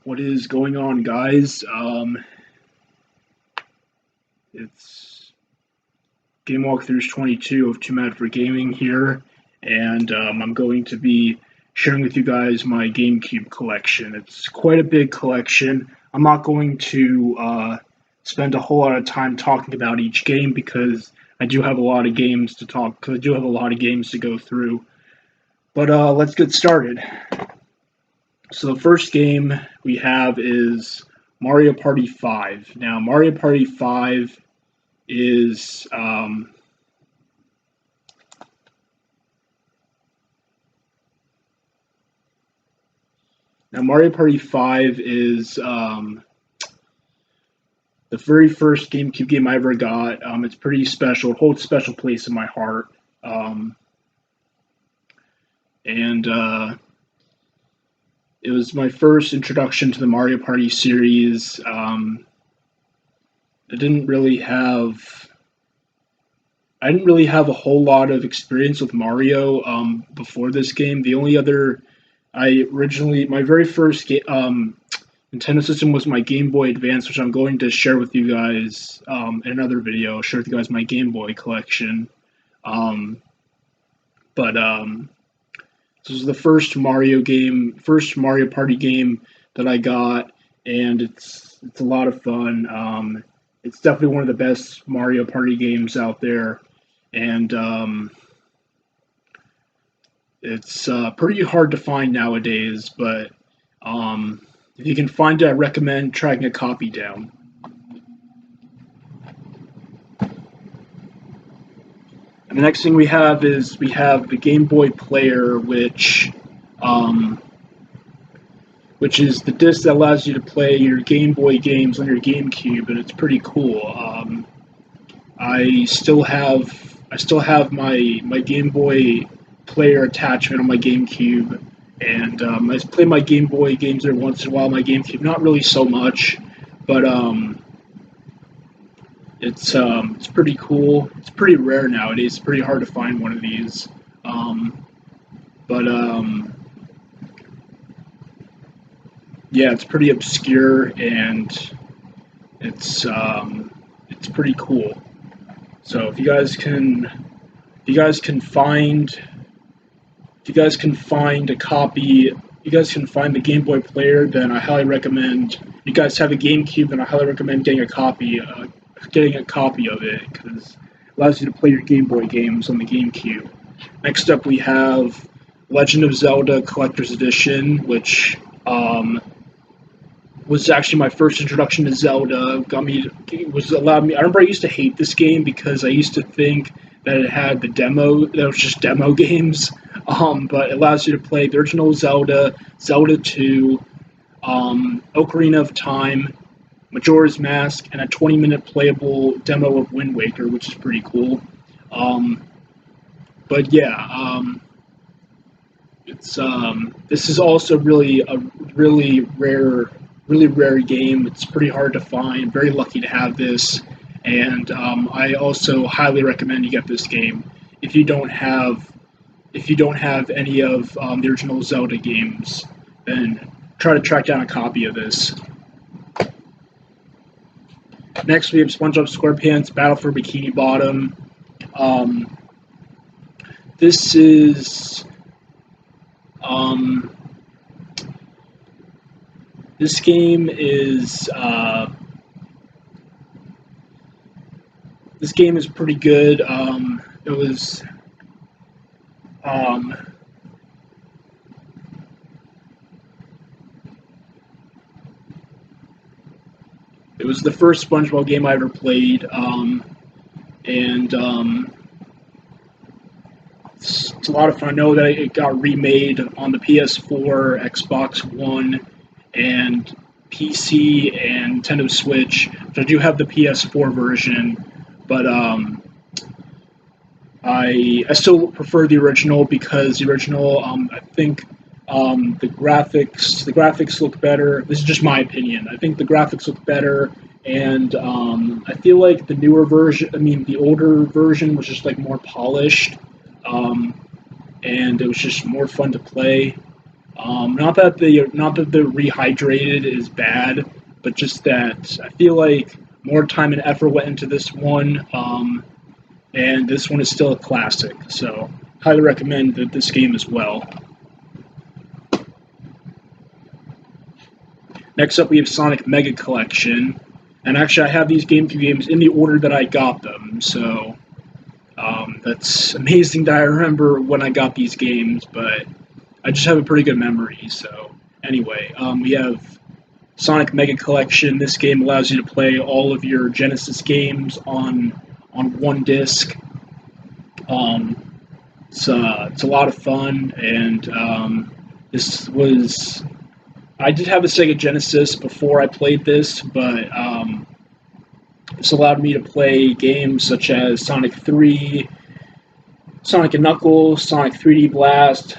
What is going on, guys? It's Game Walkthroughs 22 of Too Mad for Gaming here, and I'm going to be sharing with you guys my GameCube collection. It's quite a big collection. I'm not going to spend a whole lot of time talking about each game because I do have a lot of games to talk. Because I do have a lot of games to go through. But let's get started. So the first game we have is Mario Party 5. Now, Mario Party 5 is Mario Party 5 is the very first GameCube game I ever got. It's pretty special. It holds a special place in my heart. And it was my first introduction to the Mario Party series. I didn't really have a whole lot of experience with Mario before this game. The only other my very first Nintendo system was my Game Boy Advance, which I'm going to share with you guys in another video. I'll share with you guys my Game Boy collection. This was the first Mario Party game that I got, and it's a lot of fun. It's definitely one of the best Mario Party games out there, and it's pretty hard to find nowadays, but if you can find it, I recommend tracking a copy down. And the next thing we have the Game Boy Player, which is the disc that allows you to play your Game Boy games on your GameCube, and it's pretty cool. I still have my Game Boy Player attachment on my GameCube, and I play my Game Boy games there once in a while on my GameCube. Not really so much, but it's pretty cool. It's pretty rare nowadays. It's pretty hard to find one of these. Yeah, it's pretty obscure, and it's pretty cool. So if you guys can find a copy, you guys can find the Game Boy Player, then I highly recommend. If you guys have a GameCube, then I highly recommend getting a copy of it, because it allows you to play your Game Boy games on the GameCube. Next up, we have Legend of Zelda Collector's Edition, which was actually my first introduction to Zelda. I remember I used to hate this game because I used to think that it had that was just demo games. But it allows you to play the original Zelda, Zelda 2, Ocarina of Time, Majora's Mask, and a 20-minute playable demo of Wind Waker, which is pretty cool. But yeah, this is also really a really rare game. It's pretty hard to find. Very lucky to have this, and I also highly recommend you get this game if you don't have any of the original Zelda games. Then try to track down a copy of this. Next, we have SpongeBob SquarePants Battle for Bikini Bottom. This is this game is pretty good. It was the first SpongeBob game I ever played, and it's a lot of fun. I know that it got remade on the PS4, Xbox One, and PC and Nintendo Switch. So I do have the PS4 version, but I still prefer the original, because the original, I think the graphics look better. This is just my opinion. I think the graphics look better, and I feel like the older version was just like more polished, and it was just more fun to play. Not that the rehydrated is bad, but just that I feel like more time and effort went into this one, and this one is still a classic. So highly recommend this game as well. Next up, we have Sonic Mega Collection, and actually I have these GameCube games in the order that I got them. So that's amazing that I remember when I got these games, but I just have a pretty good memory. So anyway, we have Sonic Mega Collection. This game allows you to play all of your Genesis games on one disc. It's a lot of fun, and this was I did have a Sega Genesis before I played this, but this allowed me to play games such as Sonic 3, Sonic and Knuckles, Sonic 3D Blast,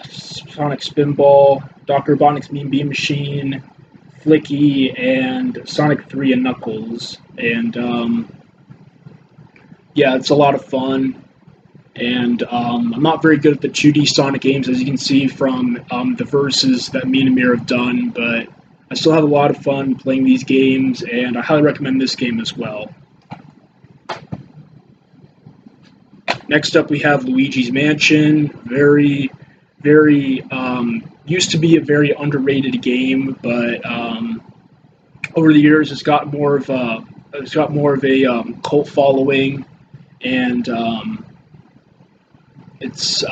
Sonic Spinball, Dr. Robotnik's Mean Beam Machine, Flicky, and Sonic 3 and Knuckles. And yeah, it's a lot of fun. And I'm not very good at the 2D Sonic games, as you can see from the verses that me and Amir have done, but I still have a lot of fun playing these games, and I highly recommend this game as well. Next up, we have Luigi's Mansion. Very, very used to be a very underrated game, but over the years, it's got more of a cult following, and it's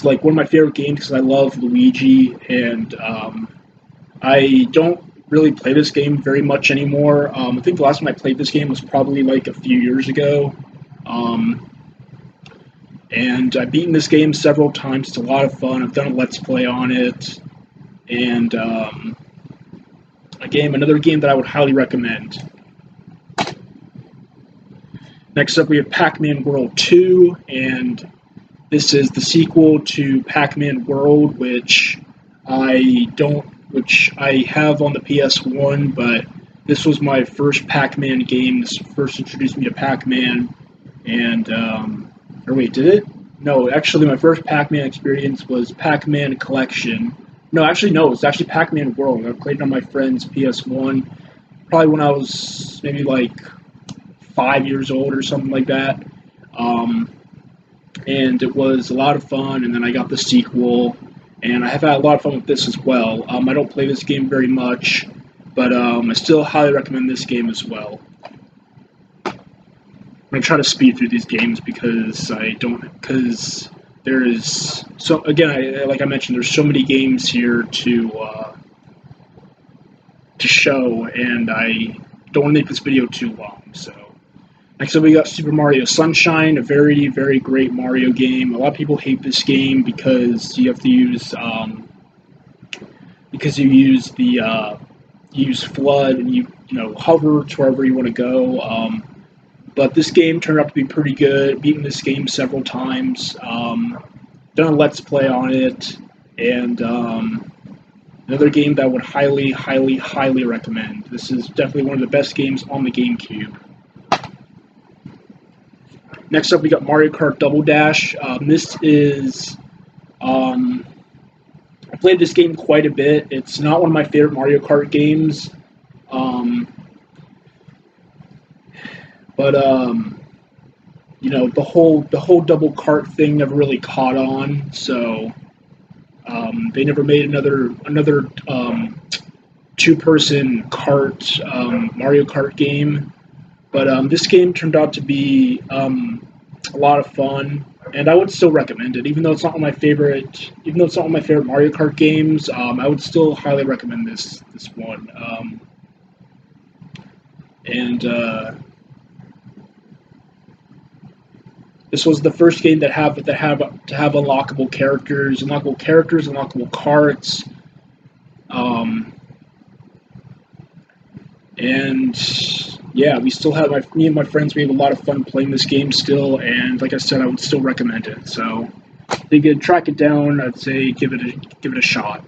like one of my favorite games because I love Luigi, and I don't really play this game very much anymore. I think the last time I played this game was probably like a few years ago. And I've beaten this game several times. It's a lot of fun. I've done a Let's Play on it. And another game that I would highly recommend. Next up, we have PacMan World 2, and this is the sequel to PacMan World, which I have on the PS1, but this was my first Pac-Man game. This first introduced me to Pac-Man, and or wait, did it? No, actually, my first Pac-Man experience was Pac-Man Collection. No, actually, no, it was actually Pac-Man World. I played it on my friend's PS1, probably when I was maybe like 5 years old or something like that. And it was a lot of fun, and then I got the sequel, and I have had a lot of fun with this as well. I don't play this game very much, but I still highly recommend this game as well. I'm going to try to speed through these games because there's so again, like I mentioned, there's so many games here to show, and I don't want to make this video too long. So next up, we got Super Mario Sunshine, a very, very great Mario game. A lot of people hate this game because you have to use use FLUDD, and you hover to wherever you want to go. But this game turned out to be pretty good. Beaten this game several times. Done a Let's Play on it, and another game that I would highly, highly, highly recommend. This is definitely one of the best games on the GameCube. Next up, we got Mario Kart Double Dash. This is I played this game quite a bit. It's not one of my favorite Mario Kart games. But the whole double kart thing never really caught on, so they never made another two-person kart Mario Kart game. But this game turned out to be a lot of fun, and I would still recommend it, even though it's not one of my favorite Mario Kart games. I would still highly recommend this one. This was the first game to have unlockable characters, unlockable carts, and yeah, we still have me and my friends. We have a lot of fun playing this game still, and like I said, I would still recommend it. So if you could track it down, I'd say give it a shot.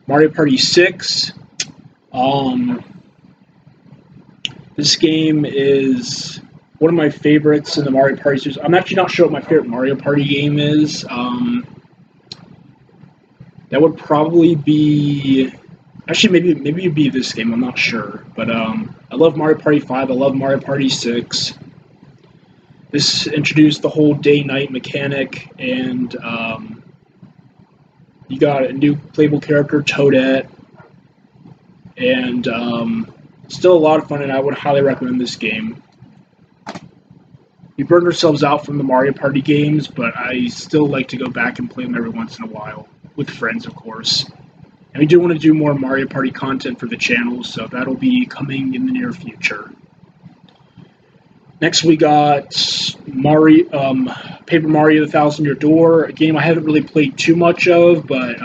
Mario Party 6. This game is one of my favorites in the Mario Party series. I'm actually not sure what my favorite Mario Party game is. That would probably be... Actually, maybe it'd be this game, I'm not sure. But I love Mario Party 5, I love Mario Party 6. This introduced the whole day-night mechanic, and you got a new playable character, Toadette, and still a lot of fun, and I would highly recommend this game. We burned ourselves out from the Mario Party games, but I still like to go back and play them every once in a while, with friends, of course. And we do want to do more Mario Party content for the channel, so that'll be coming in the near future. Next, we got Paper Mario: The Thousand-Year Door, a game I haven't really played too much of, but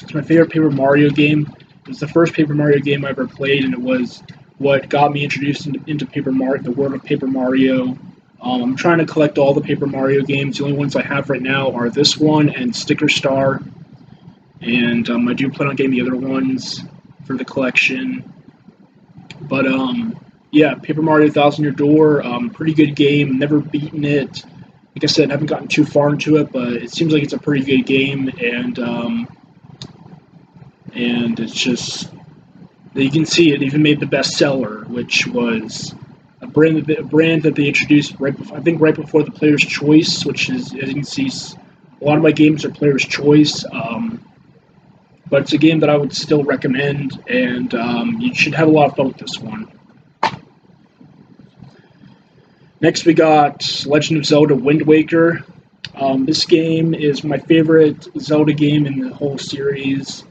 it's my favorite Paper Mario game. It was the first Paper Mario game I ever played, and it was what got me introduced into Paper Mario, the world of Paper Mario. I'm trying to collect all the Paper Mario games. The only ones I have right now are this one and Sticker Star, and I do plan on getting the other ones for the collection. But yeah, Paper Mario: Thousand Year Door, pretty good game. Never beaten it. Like I said, haven't gotten too far into it, but it seems like it's a pretty good game, and it's just, you can see it even made the bestseller, which was a brand that they introduced right before the Player's Choice, which is, as you can see, a lot of my games are Player's Choice. But it's a game that I would still recommend, and you should have a lot of fun with this one. Next, we got Legend of Zelda: Wind Waker. This game is my favorite Zelda game in the whole series.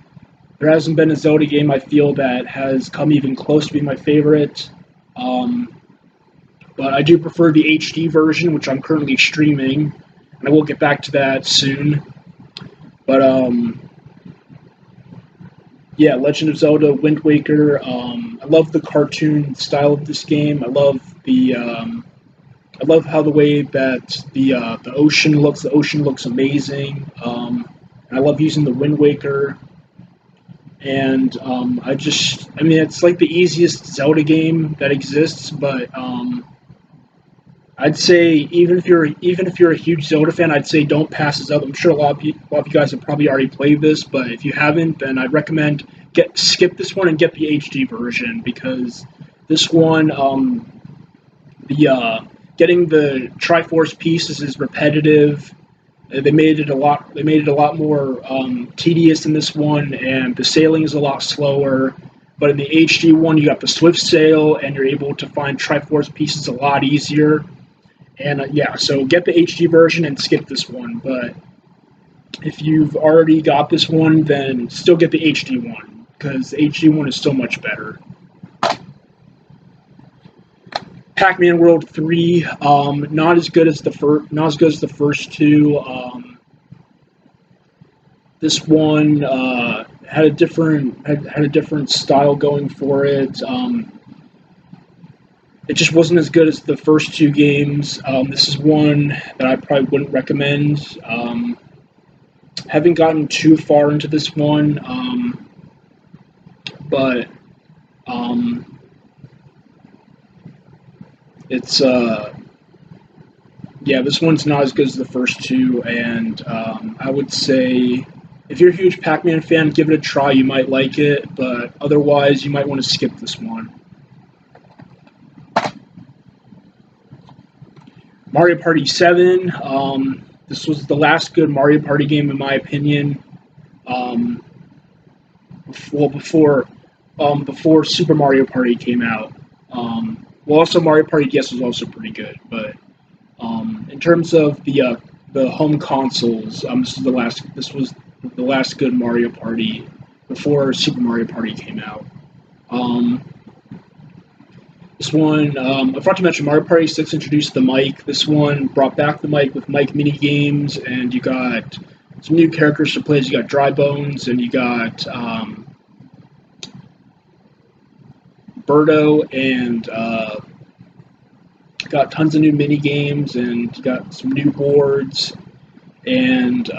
There hasn't been a Zelda game I feel that has come even close to being my favorite. But I do prefer the HD version, which I'm currently streaming, and I will get back to that soon. But yeah, Legend of Zelda: Wind Waker. I love the cartoon style of this game. I love how the way that the ocean looks. The ocean looks amazing. And I love using the Wind Waker. And I mean, it's like the easiest Zelda game that exists. But I'd say even if you're a huge Zelda fan, I'd say don't pass this up. I'm sure a lot of you guys have probably already played this, but if you haven't, then I'd recommend skip this one and get the HD version, because this one, getting the Triforce pieces is repetitive. They made it a lot more tedious in this one, and the sailing is a lot slower. But in the HD one, you got the swift sail, and you're able to find Triforce pieces a lot easier. And yeah, so get the HD version and skip this one. But if you've already got this one, then still get the HD one, because the HD one is so much better. PacMan World 3, not as good as the first two. This one had a different style going for it. It just wasn't as good as the first two games. This is one that I probably wouldn't recommend. Haven't gotten too far into this one, but it's yeah, this one's not as good as the first two, and I would say if you're a huge Pac-Man fan, give it a try. You might like it, but otherwise, you might want to skip this one. Mario Party 7. This was the last good Mario Party game, in my opinion. Before Super Mario Party came out. Well, also Mario Party DS was also pretty good, but in terms of the home consoles, this was the last good Mario Party before Super Mario Party came out. This one, I forgot to mention, Mario Party 6 introduced the mic. This one brought back the mic with mic mini games, and you got some new characters to play. You got Dry Bones, and you got Birdo, and got tons of new mini games, and you got some new boards. And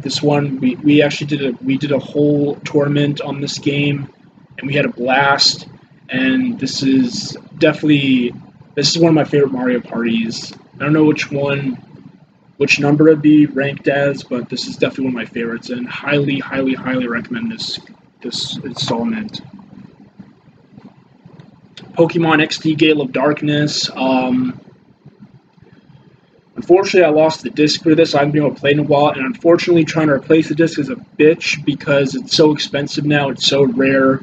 this one, we actually did a whole tournament on this game, and we had a blast. And this is one of my favorite Mario parties. I don't know which one which number it'd be ranked as, but this is definitely one of my favorites, and highly, highly, highly recommend this installment. Pokemon XD Gale of Darkness. Unfortunately, I lost the disc for this. I haven't been able to play in a while, and unfortunately, trying to replace the disc is a bitch because it's so expensive now. It's so rare,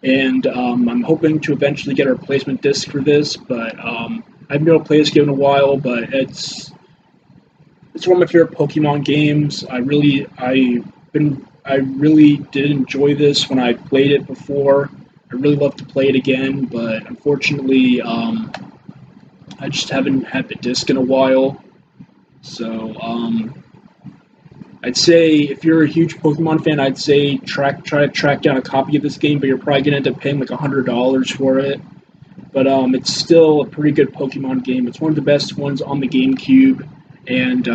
and I'm hoping to eventually get a replacement disc for this. But I haven't been able to play this game in a while. But it's one of my favorite Pokemon games. I really did enjoy this when I played it before. I really love to play it again, but unfortunately, I just haven't had the disc in a while. So, I'd say if you're a huge Pokemon fan, I'd say try to track down a copy of this game, but you're probably gonna end up paying like $100 for it. But it's still a pretty good Pokemon game. It's one of the best ones on the GameCube, and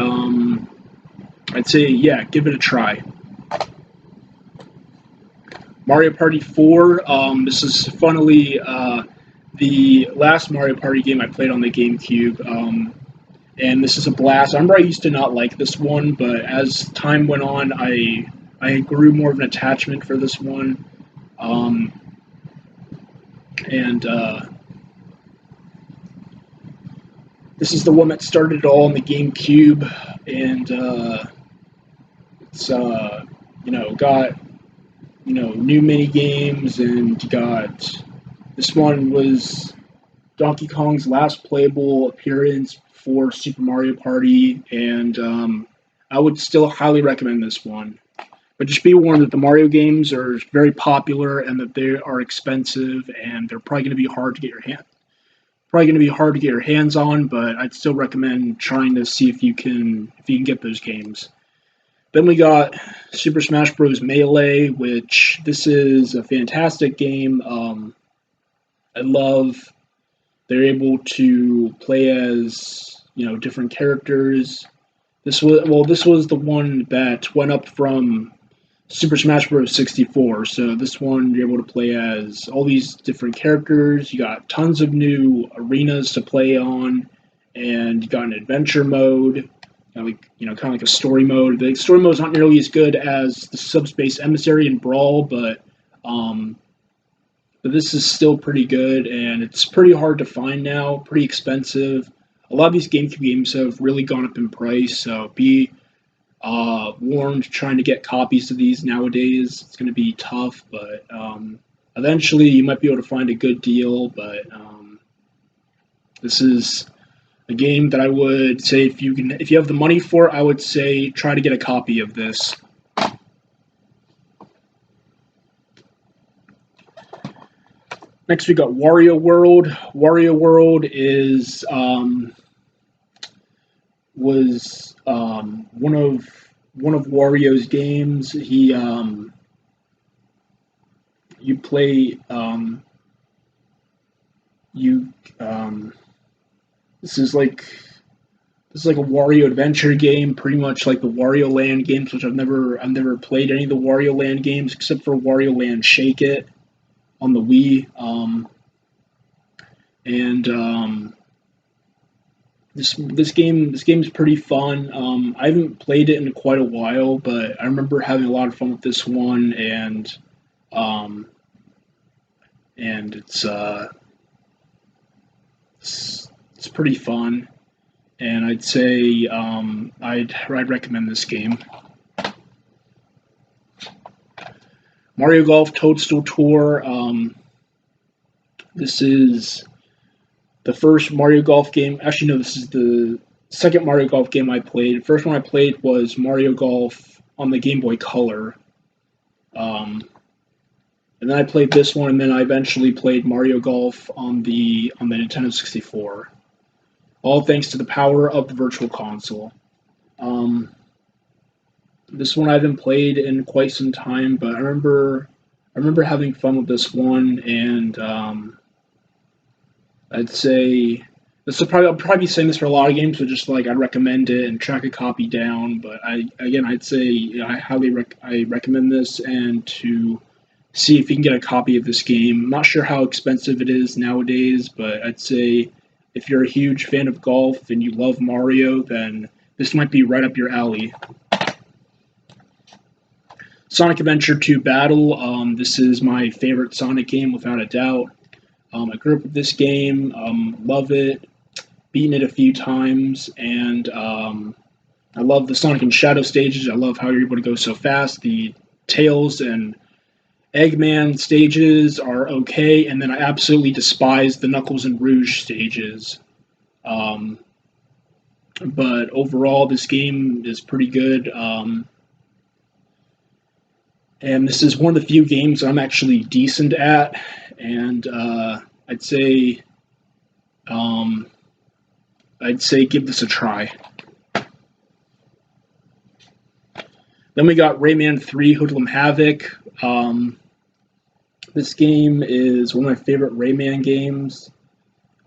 I'd say yeah, give it a try. Mario Party 4. This is funnily the last Mario Party game I played on the GameCube. And this is a blast. I remember I used to not like this one, but as time went on, I grew more of an attachment for this one. And this is the one that started it all on the GameCube, and it's got new mini games, and got this one was Donkey Kong's last playable appearance for Super Mario Party, and I would still highly recommend this one. But just be warned that the Mario games are very popular and that they are expensive, and they're probably going to be hard to get your hands on. But I'd still recommend trying to see if you can get those games. Then we got Super Smash Bros. Melee, which this is a fantastic game. I love they're able to play as different characters. This was the one that went up from Super Smash Bros. 64. So this one you're able to play as all these different characters. You got tons of new arenas to play on, and you got an adventure mode. Kind of like a story mode. The story mode is not nearly as good as the Subspace Emissary and Brawl, but this is still pretty good, and it's pretty hard to find now. Pretty expensive. A lot of these GameCube games have really gone up in price, so be warned trying to get copies of these nowadays. It's going to be tough, but eventually you might be able to find a good deal. But this is a game that I would say if you have the money for it, I would say try to get a copy of this. Next we got Wario World. Wario World was one of Wario's games. You play this is like a Wario adventure game, pretty much like the Wario Land games, which I've never played any of the Wario Land games except for Wario Land Shake It on the Wii. This game is pretty fun. I haven't played it in quite a while, but I remember having a lot of fun with this one, and it's pretty fun, and I'd say I'd recommend this game. Mario Golf Toadstool Tour. This is the first Mario Golf game. Actually, no, this is the second Mario Golf game I played. The first one I played was Mario Golf on the Game Boy Color. And then I played this one, and then I eventually played Mario Golf on the Nintendo 64. All thanks to the power of the Virtual Console. This one I haven't played in quite some time, but I remember having fun with this one, and I'd say I'll probably be saying this for a lot of games, but just like I'd recommend it and track a copy down. But I'd say I recommend this, and to see if you can get a copy of this game. I'm not sure how expensive it is nowadays, but I'd say if you're a huge fan of golf and you love Mario, then this might be right up your alley. Sonic Adventure 2 Battle. This is my favorite Sonic game without a doubt. I grew up with this game, love it, beaten it a few times, and I love the Sonic and Shadow stages. I love how you're able to go so fast. The Tails and Eggman stages are okay, and then I absolutely despise the Knuckles and Rouge stages. But overall, this game is pretty good. And this is one of the few games I'm actually decent at, and I'd say give this a try. Then we got Rayman 3 Hoodlum Havoc. This game is one of my favorite Rayman games.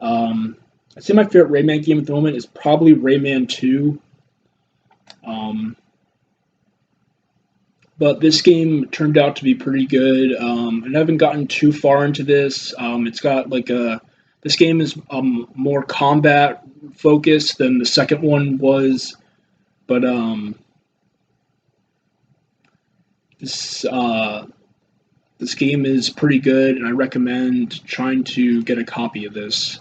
I'd say my favorite Rayman game at the moment is probably Rayman 2. But this game turned out to be pretty good. And I haven't gotten too far into this. It's got like this game is more combat focused than the second one was, but this game is pretty good, and I recommend trying to get a copy of this.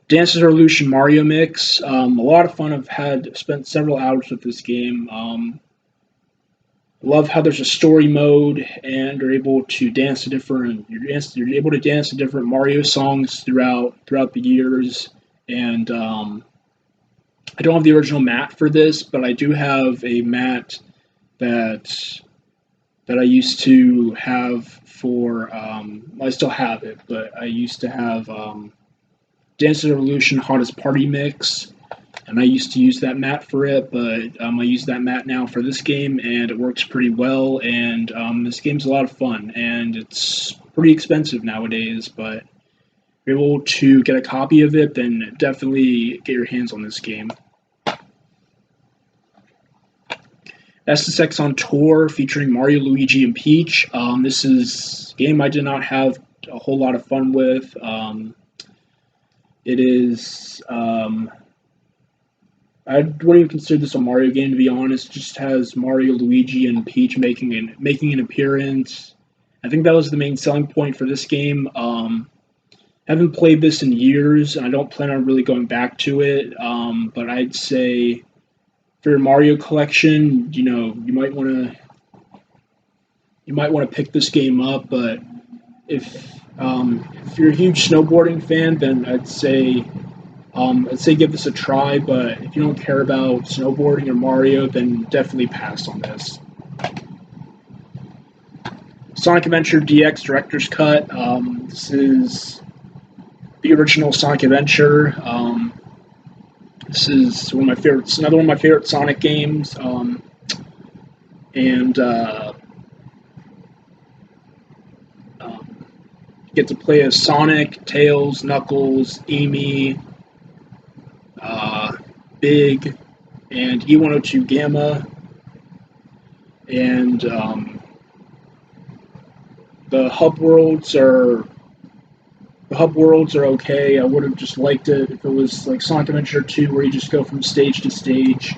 Dance Revolution Mario Mix. A lot of fun. I've spent several hours with this game. Love how there's a story mode, and you're able to dance to different. You're able to dance to different Mario songs throughout the years. And I don't have the original mat for this, but I do have a mat that I used to have for. I still have it, but I used to have. Dance Revolution Hottest Party Mix, and I used to use that mat for it, but I use that mat now for this game, and it works pretty well, and this game's a lot of fun, and it's pretty expensive nowadays, but if you're able to get a copy of it, then definitely get your hands on this game. SSX on Tour featuring Mario, Luigi, and Peach. This is a game I did not have a whole lot of fun with. It is, I wouldn't even consider this a Mario game, to be honest. It just has Mario, Luigi, and Peach making an appearance. I think that was the main selling point for this game. Haven't played this in years, and I don't plan on really going back to it. But I'd say for your Mario collection, you might want to pick this game up. But if you're a huge snowboarding fan, then I'd say give this a try. But if you don't care about snowboarding or Mario, then definitely pass on this. Sonic Adventure DX Director's Cut. This is the original Sonic Adventure. This is one of my favorites. Another one of my favorite Sonic games. Get to play as Sonic, Tails, Knuckles, Amy, Big, and E102 Gamma, and the hub worlds are okay. I would have just liked it if it was like Sonic Adventure 2, where you just go from stage to stage.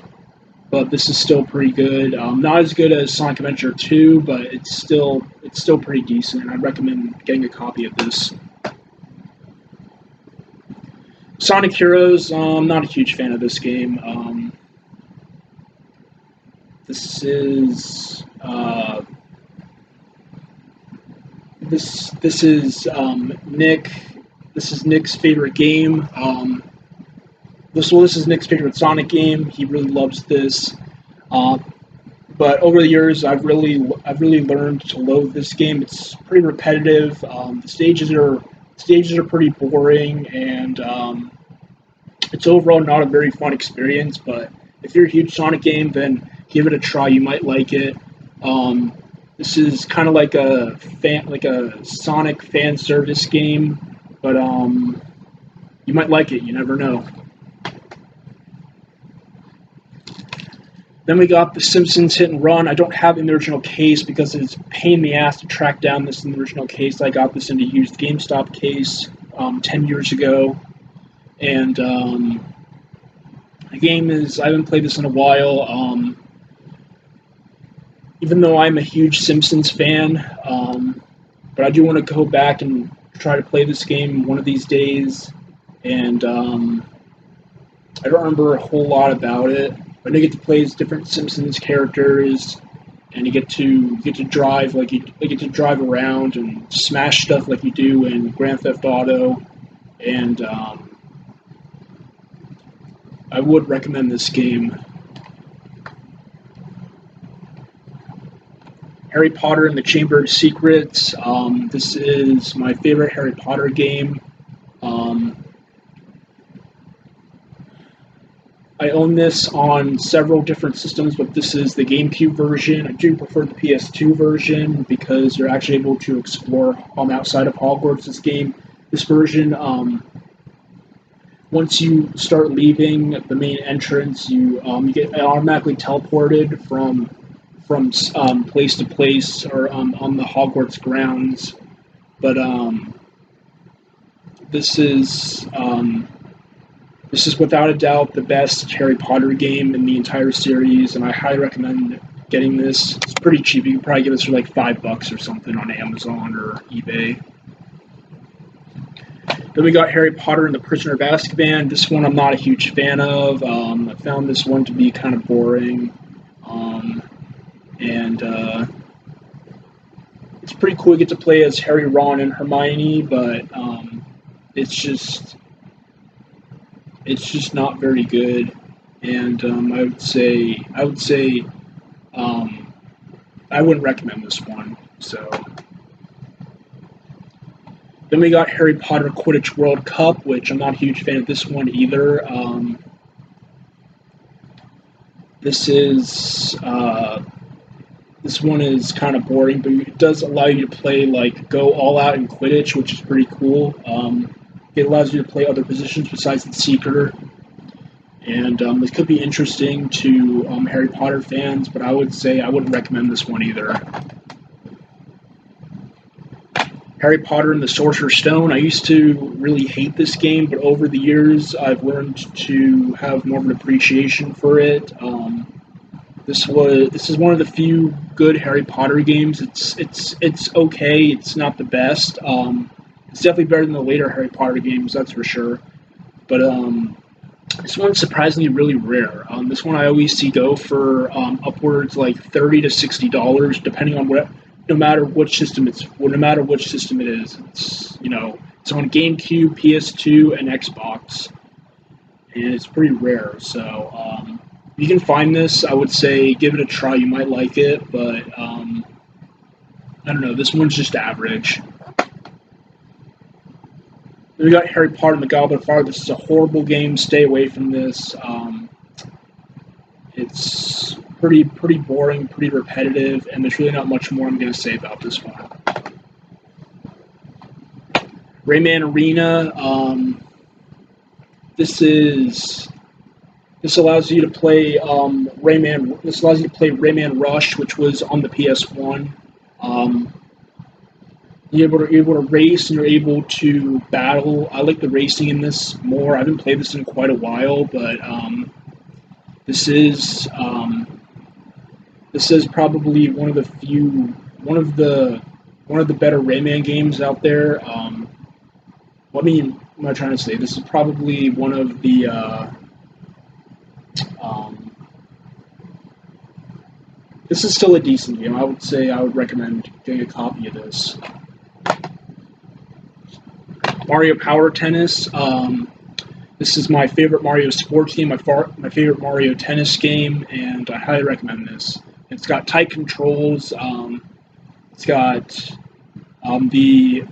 But this is still pretty good. Not as good as Sonic Adventure 2, but it's still pretty decent, and I'd recommend getting a copy of this. Sonic Heroes, I'm not a huge fan of this game. This is Nick's favorite game. This is Nick's favorite Sonic game. He really loves this. But over the years, I've really learned to loathe this game. It's pretty repetitive. The stages are pretty boring, and it's overall not a very fun experience. But if you're a huge Sonic game, then give it a try. You might like it. This is kind of like a Sonic fan service game, but you might like it. You never know. Then we got the Simpsons Hit and Run. I don't have it in the original case because it's a pain in the ass to track down this in the original case. I got this in a used GameStop case 10 years ago. And the game is, I haven't played this in a while. Even though I'm a huge Simpsons fan, but I do want to go back and try to play this game one of these days. And I don't remember a whole lot about it. But I get to play as different Simpsons characters, and you get to drive like you get to drive around and smash stuff like you do in Grand Theft Auto. And I would recommend this game. Harry Potter and the Chamber of Secrets. This is my favorite Harry Potter game. Um, I own this on several different systems, but this is the GameCube version. I do prefer the PS2 version because you're actually able to explore outside of Hogwarts. This version, once you start leaving the main entrance, you get automatically teleported from place to place or on the Hogwarts grounds. But this is this is without a doubt the best Harry Potter game in the entire series, and I highly recommend getting this. It's pretty cheap. You can probably get this for like $5 or something on Amazon or eBay. Then we got Harry Potter and the Prisoner of Azkaban. This one I'm not a huge fan of. I found this one to be kind of boring. And it's pretty cool to get to play as Harry, Ron, and Hermione, but it's just not very good. And I would say I wouldn't recommend this one. So then we got Harry Potter Quidditch World Cup, which I'm not a huge fan of this one either. This is this one is kind of boring, but it does allow you to play go all out in Quidditch, which is pretty cool. It allows you to play other positions besides the Seeker, and it could be interesting to Harry Potter fans, but I would say I wouldn't recommend this one either. Harry Potter and the Sorcerer's Stone. I used to really hate this game, but over the years I've learned to have more of an appreciation for it. This is one of the few good Harry Potter games. It's okay. It's not the best. It's definitely better than the later Harry Potter games, that's for sure. But this one's surprisingly really rare. This one I always see go for upwards like $30 to $60, depending on no matter which system it is. It's on GameCube, PS2, and Xbox, and it's pretty rare. So if you can find this, I would say give it a try. You might like it, but I don't know. This one's just average. Then we got Harry Potter and the Goblet of Fire. This is a horrible game. Stay away from this. It's pretty boring, pretty repetitive, and there's really not much more I'm going to say about this one. Rayman Arena. This allows you to play Rayman. This allows you to play Rayman Rush, which was on the PS1. You're able to race and you're able to battle. I like the racing in this more. I haven't played this in quite a while, but this is probably one of the better Rayman games out there. What am I trying to say? This is probably one of the this is still a decent game. I would say I would recommend getting a copy of this. Mario Power Tennis. This is my favorite Mario sports game, my favorite Mario Tennis game, and I highly recommend this. It's got tight controls. It's got the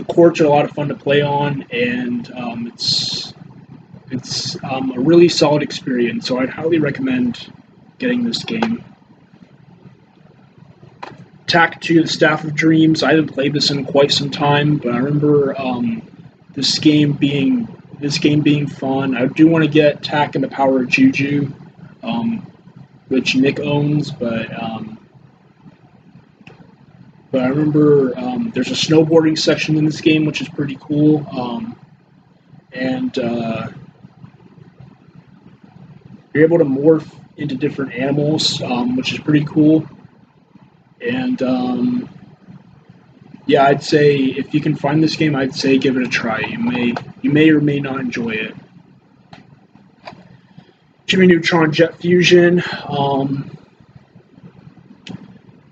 courts are a lot of fun to play on, and it's a really solid experience. So I'd highly recommend getting this game. Tak 2, the Staff of Dreams. I haven't played this in quite some time, but I remember this game being fun. I do want to get Tak and the Power of Juju, which Nick owns, but I remember there's a snowboarding section in this game, which is pretty cool. and you're able to morph into different animals, which is pretty cool. And yeah, I'd say if you can find this game, I'd say give it a try. You may or may not enjoy it. Jimmy Neutron Jet Fusion.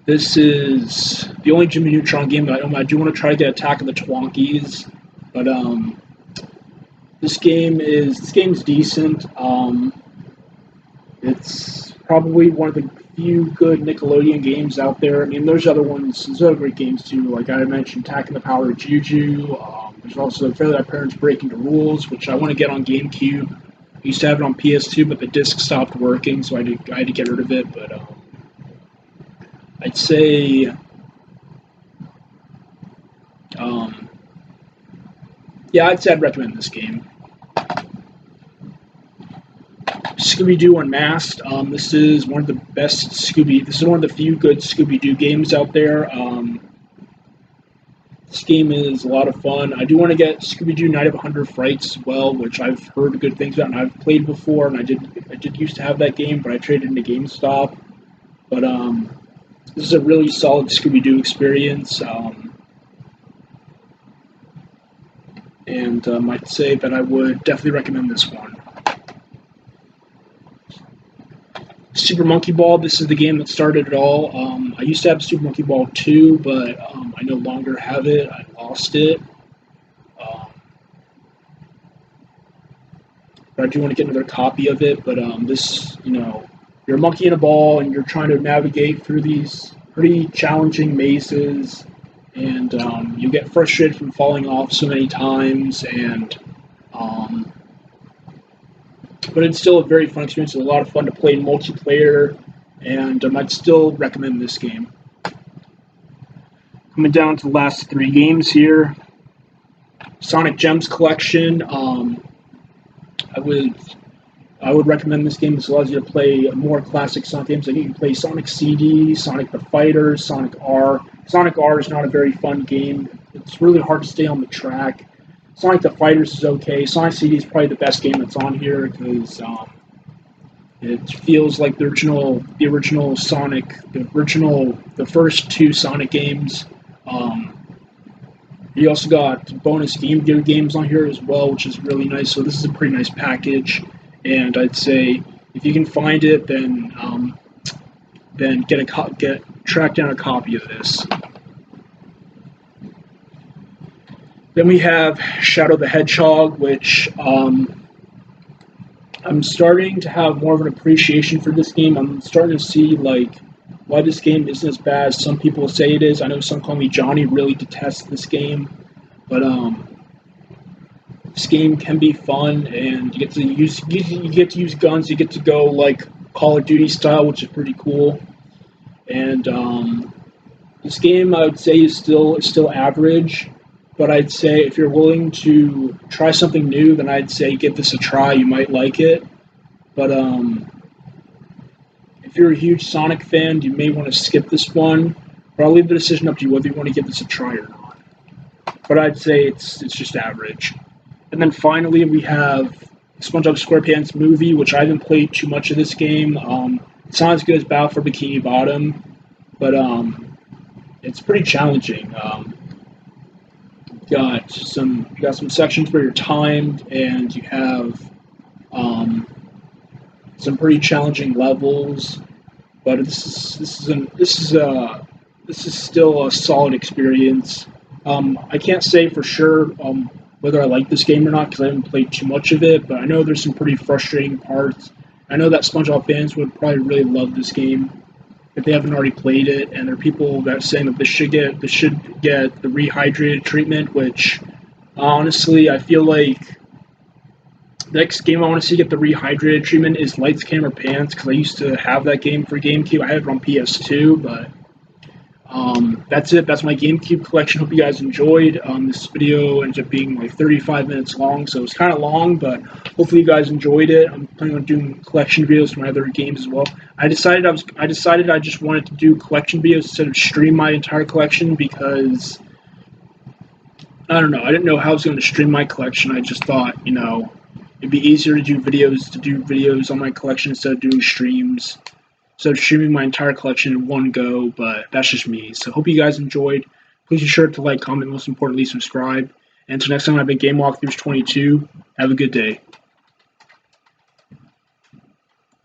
This is the only Jimmy Neutron game that I do want to try to get Attack of the Twonkies, but this game's decent. It's probably one of the few good Nickelodeon games out there. I mean, there's other ones, there's other great games too. Like I mentioned, Attacking the Power of Juju. There's also Fairly Odd Parents Breaking the Rules, which I want to get on GameCube. I used to have it on PS2, but the disc stopped working, so I had to get rid of it. But I'd say, yeah, I'd recommend this game. Scooby-Doo Unmasked. This is one of the best This is one of the few good Scooby-Doo games out there. This game is a lot of fun. I do want to get Scooby-Doo Night of 100 Frights as well, which I've heard good things about, and I've played before. And I did used to have that game, but I traded into GameStop. But this is a really solid Scooby-Doo experience. And I'd say that I would definitely recommend this one. Super Monkey Ball, this is the game that started it all. I used to have Super Monkey Ball 2, but I no longer have it. I lost it. But I do want to get another copy of it. But this, you're a monkey in a ball, and you're trying to navigate through these pretty challenging mazes, and you get frustrated from falling off so many times, and but it's still a very fun experience. It's a lot of fun to play in multiplayer, and I'd still recommend this game. Coming down to the last 3 games here. Sonic Gems Collection. I would recommend this game. This allows you to play more classic Sonic games. Like you can play Sonic CD, Sonic the Fighter, Sonic R. Sonic R is not a very fun game. It's really hard to stay on the track. Sonic the Fighters is okay. Sonic CD is probably the best game that's on here because it feels like the original Sonic, the first 2 Sonic games. You also got bonus Game Gear games on here as well, which is really nice. So this is a pretty nice package, and I'd say if you can find it, then track down a copy of this. Then we have Shadow the Hedgehog, which I'm starting to have more of an appreciation for this game. I'm starting to see why this game isn't as bad as some people say it is. I know some call me Johnny really detests this game, but this game can be fun, and you get to use guns. You get to go like Call of Duty style, which is pretty cool. And this game I would say is still average. But I'd say if you're willing to try something new, then I'd say give this a try. You might like it. But if you're a huge Sonic fan, you may want to skip this one. But I'll leave the decision up to you whether you want to give this a try or not. But I'd say it's just average. And then finally we have SpongeBob SquarePants movie, which I haven't played too much of this game. It's not as good as Battle for Bikini Bottom, but it's pretty challenging. You got some sections where you're timed, and you have some pretty challenging levels. But this is still a solid experience. I can't say for sure whether I like this game or not because I haven't played too much of it. But I know there's some pretty frustrating parts. I know that SpongeBob fans would probably really love this game if they haven't already played it, and there are people that are saying that this should get the rehydrated treatment, which honestly I feel like the next game I want to see get the rehydrated treatment is Lights Camera Pants, because I used to have that game for GameCube. I have it on PS2, but that's it. That's my GameCube collection. Hope you guys enjoyed. This video ended up being like 35 minutes long, so it's kind of long, but hopefully you guys enjoyed it. I'm planning on doing collection videos for my other games as well. I decided I just wanted to do collection videos instead of stream my entire collection because I don't know. I didn't know how I was going to stream my collection. I just thought, it'd be easier to do videos on my collection instead of doing streams. So streaming my entire collection in one go, but that's just me. So hope you guys enjoyed. Please be sure to like, comment, most importantly, subscribe. And until next time, I've been Game Walkthroughs 22. Have a good day.